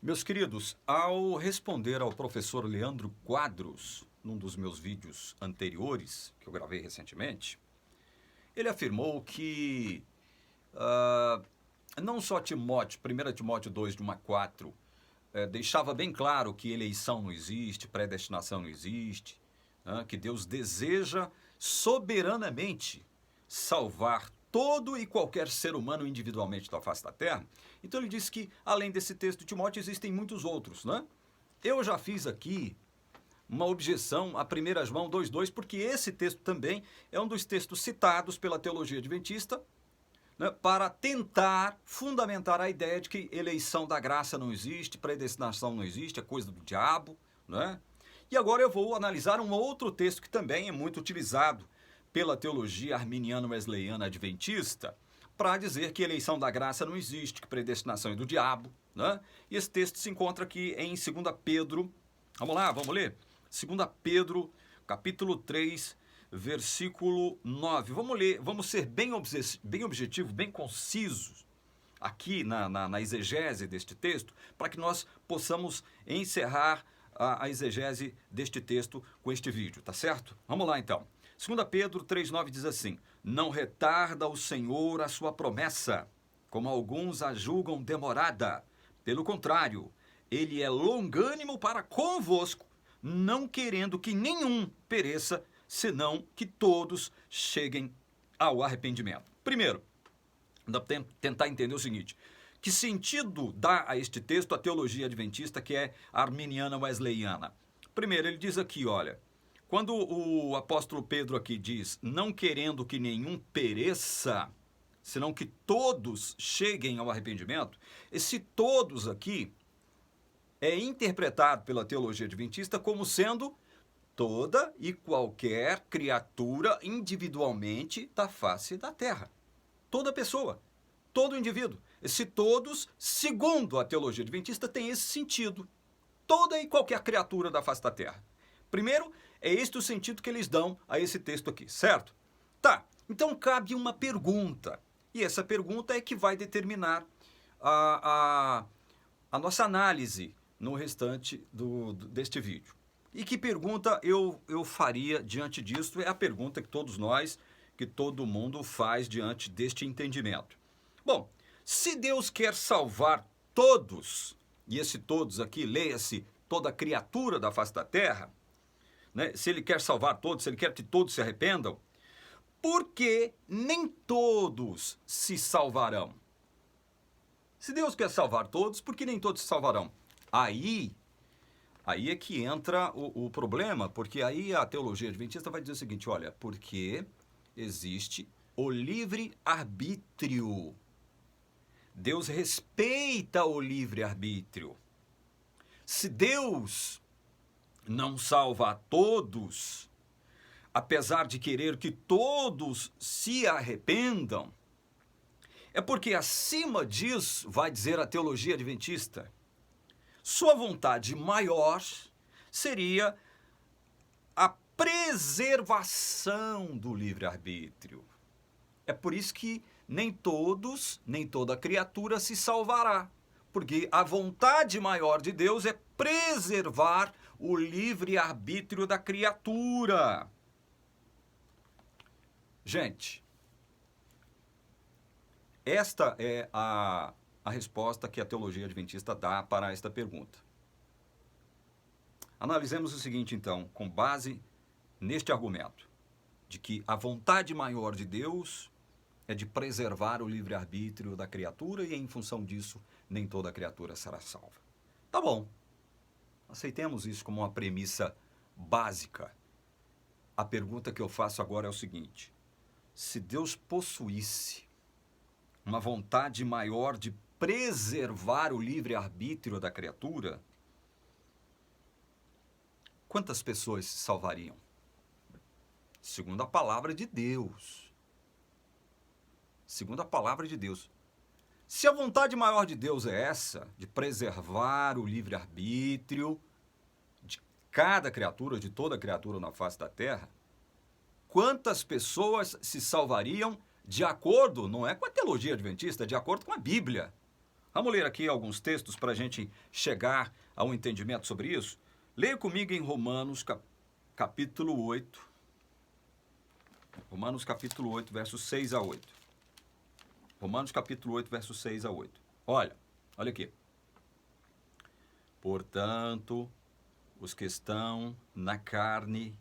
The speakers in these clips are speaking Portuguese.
Meus queridos, ao responder ao professor Leandro Quadros, num dos meus vídeos anteriores, que eu gravei recentemente, ele afirmou que não só Timóteo, 1 Timóteo 2, de 1 a 4, deixava bem claro que eleição não existe, predestinação não existe, que Deus deseja soberanamente salvar todo e qualquer ser humano individualmente da face da terra. Então ele disse que, além desse texto de Timóteo, existem muitos outros, né? Eu já fiz aqui uma objeção a 1 João 2,2, porque esse texto também é um dos textos citados pela teologia adventista, né, para tentar fundamentar a ideia de que eleição da graça não existe, predestinação não existe, é coisa do diabo, né? E agora eu vou analisar um outro texto que também é muito utilizado pela teologia arminiano-wesleyana adventista, para dizer que eleição da graça não existe, que predestinação é do diabo, né? E esse texto se encontra aqui em 2 Pedro, vamos lá, vamos ler? 2 Pedro, capítulo 3, versículo 9. Vamos ler, vamos ser bem objetivos, bem concisos aqui na exegese deste texto, para que nós possamos encerrar a exegese deste texto com este vídeo, tá certo? Vamos lá então. 2 Pedro 3,9 diz assim: não retarda o Senhor a sua promessa, como alguns a julgam demorada. Pelo contrário, ele é longânimo para convosco, não querendo que nenhum pereça, senão que todos cheguem ao arrependimento. Primeiro, tentar entender o seguinte: que sentido dá a este texto a teologia adventista, que é arminiana wesleyana? Primeiro, ele diz aqui, olha, quando o apóstolo Pedro aqui diz, não querendo que nenhum pereça, senão que todos cheguem ao arrependimento, esse todos aqui é interpretado pela teologia adventista como sendo toda e qualquer criatura individualmente da face da terra. Toda pessoa, todo indivíduo. Esse todos, segundo a teologia adventista, tem esse sentido. Toda e qualquer criatura da face da terra. Primeiro, é este o sentido que eles dão a esse texto aqui, certo? Tá, então cabe uma pergunta. E essa pergunta é que vai determinar a nossa análise no restante deste vídeo. E que pergunta eu faria diante disso? É a pergunta que todos nós, que todo mundo faz diante deste entendimento. Bom, se Deus quer salvar todos, e esse todos aqui, leia-se toda criatura da face da terra, né? Se ele quer salvar todos, se ele quer que todos se arrependam, por que nem todos se salvarão? Se Deus quer salvar todos, por que nem todos se salvarão? Aí é que entra o problema, porque aí a teologia adventista vai dizer o seguinte, olha, porque existe o livre-arbítrio. Deus respeita o livre-arbítrio. Se Deus não salva a todos, apesar de querer que todos se arrependam, é porque acima disso, vai dizer a teologia adventista, sua vontade maior seria a preservação do livre-arbítrio. É por isso que nem todos, nem toda criatura se salvará, porque a vontade maior de Deus é preservar o livre-arbítrio da criatura. Gente, esta é a resposta que a teologia adventista dá para esta pergunta. Analisemos o seguinte, então, com base neste argumento, de que a vontade maior de Deus é de preservar o livre-arbítrio da criatura e, em função disso, nem toda criatura será salva. Tá bom. Aceitemos isso como uma premissa básica. A pergunta que eu faço agora é o seguinte: se Deus possuísse uma vontade maior de preservar o livre-arbítrio da criatura, quantas pessoas se salvariam? Segundo a palavra de Deus. Segundo a palavra de Deus. Se a vontade maior de Deus é essa, de preservar o livre-arbítrio de cada criatura, de toda criatura na face da terra, quantas pessoas se salvariam de acordo, não é com a teologia adventista, de acordo com a Bíblia? Vamos ler aqui alguns textos para a gente chegar a um entendimento sobre isso? Leia comigo em Romanos capítulo 8. Romanos capítulo 8, versos 6 a 8. Romanos capítulo 8, versos 6 a 8. Olha aqui. Portanto, os que estão na carne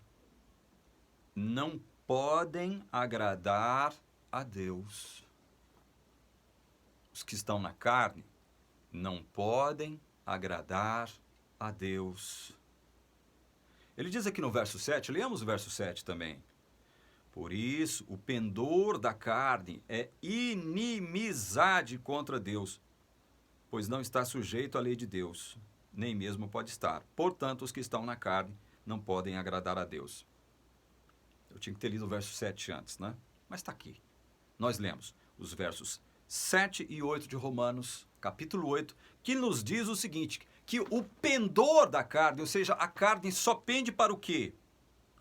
não podem agradar a Deus. Os que estão na carne não podem agradar a Deus. Ele diz aqui no verso 7, leamos o verso 7 também. Por isso, o pendor da carne é inimizade contra Deus, pois não está sujeito à lei de Deus, nem mesmo pode estar. Portanto, os que estão na carne não podem agradar a Deus. Eu tinha que ter lido o verso 7 antes, né? Mas está aqui. Nós lemos os versos 7 e 8 de Romanos, capítulo 8, que nos diz o seguinte, que o pendor da carne, ou seja, a carne só pende para o quê?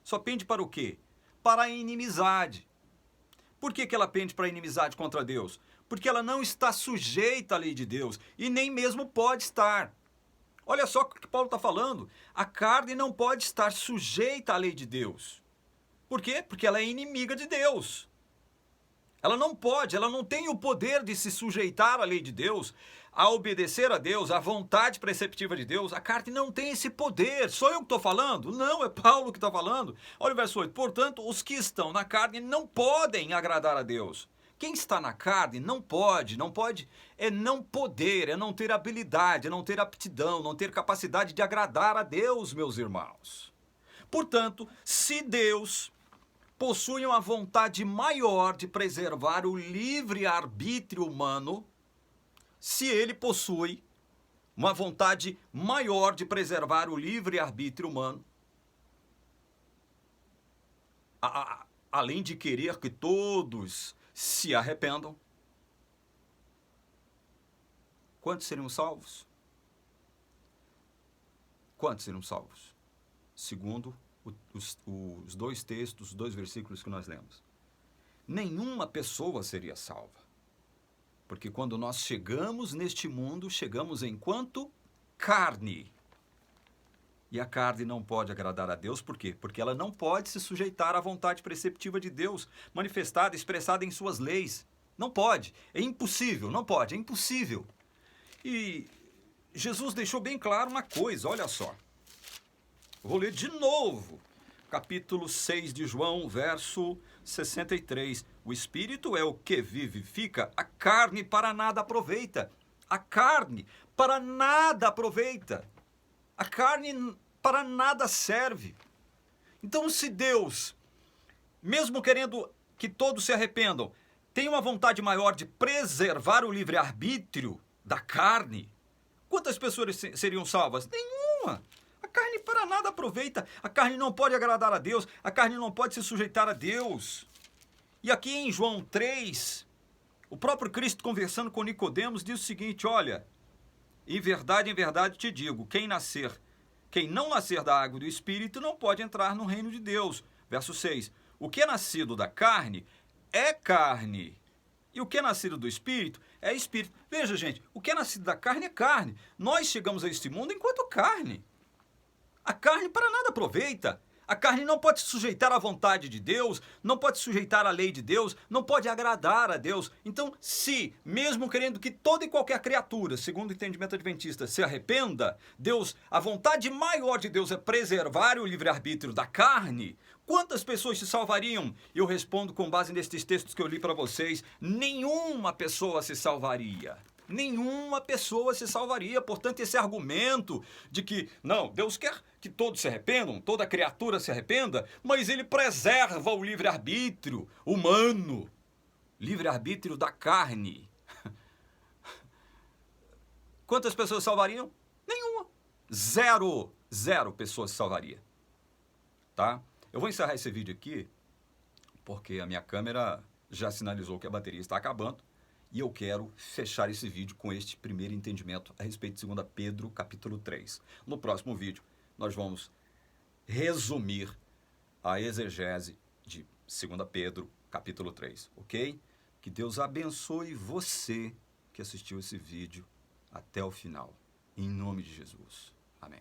Só pende para o quê? Para a inimizade. Por que ela pende para a inimizade contra Deus? Porque ela não está sujeita à lei de Deus e nem mesmo pode estar. Olha só o que Paulo está falando. A carne não pode estar sujeita à lei de Deus. Por quê? Porque ela é inimiga de Deus. Ela não pode, ela não tem o poder de se sujeitar à lei de Deus, a obedecer a Deus, à vontade preceptiva de Deus. A carne não tem esse poder. Sou eu que estou falando? Não, é Paulo que está falando. Olha o verso 8. Portanto, os que estão na carne não podem agradar a Deus. Quem está na carne não pode é não poder, é não ter habilidade, é não ter aptidão, não ter capacidade de agradar a Deus, meus irmãos. Portanto, se Deus possui uma vontade maior de preservar o livre-arbítrio humano, se ele possui uma vontade maior de preservar o livre-arbítrio humano, além de querer que todos se arrependam, quantos seriam salvos? Quantos seriam salvos? Segundo os dois textos, os dois versículos que nós lemos. Nenhuma pessoa seria salva. Porque quando nós chegamos neste mundo, chegamos enquanto carne. E a carne não pode agradar a Deus, por quê? Porque ela não pode se sujeitar à vontade preceptiva de Deus, manifestada, expressada em suas leis. Não pode, é impossível, não pode, é impossível. E Jesus deixou bem claro uma coisa, olha só. Vou ler de novo, capítulo 6 de João, verso 63. O Espírito é o que vivifica, a carne para nada aproveita. A carne para nada aproveita. A carne para nada serve. Então, se Deus, mesmo querendo que todos se arrependam, tem uma vontade maior de preservar o livre-arbítrio da carne, quantas pessoas seriam salvas? Nenhuma. A carne para nada aproveita, a carne não pode agradar a Deus, a carne não pode se sujeitar a Deus. E aqui em João 3, o próprio Cristo conversando com Nicodemos diz o seguinte, olha, em verdade te digo, quem não nascer da água e do Espírito não pode entrar no reino de Deus. Verso 6, o que é nascido da carne é carne, e o que é nascido do Espírito é Espírito. Veja, gente, o que é nascido da carne é carne. Nós chegamos a este mundo enquanto carne. A carne para nada aproveita. A carne não pode se sujeitar à vontade de Deus, não pode se sujeitar à lei de Deus, não pode agradar a Deus. Então, se, mesmo querendo que toda e qualquer criatura, segundo o entendimento adventista, se arrependa, Deus, a vontade maior de Deus é preservar o livre-arbítrio da carne, quantas pessoas se salvariam? Eu respondo com base nestes textos que eu li para vocês, nenhuma pessoa se salvaria. Nenhuma pessoa se salvaria. Portanto, esse argumento de que, não, Deus quer que todos se arrependam, toda criatura se arrependa, mas ele preserva o livre-arbítrio humano, livre-arbítrio da carne. Quantas pessoas salvariam? Nenhuma. Zero pessoas se salvaria. Tá? Eu vou encerrar esse vídeo aqui, porque a minha câmera já sinalizou que a bateria está acabando. E eu quero fechar esse vídeo com este primeiro entendimento a respeito de 2 Pedro, capítulo 3. No próximo vídeo, nós vamos resumir a exegese de 2 Pedro, capítulo 3, ok? Que Deus abençoe você que assistiu esse vídeo até o final. Em nome de Jesus. Amém.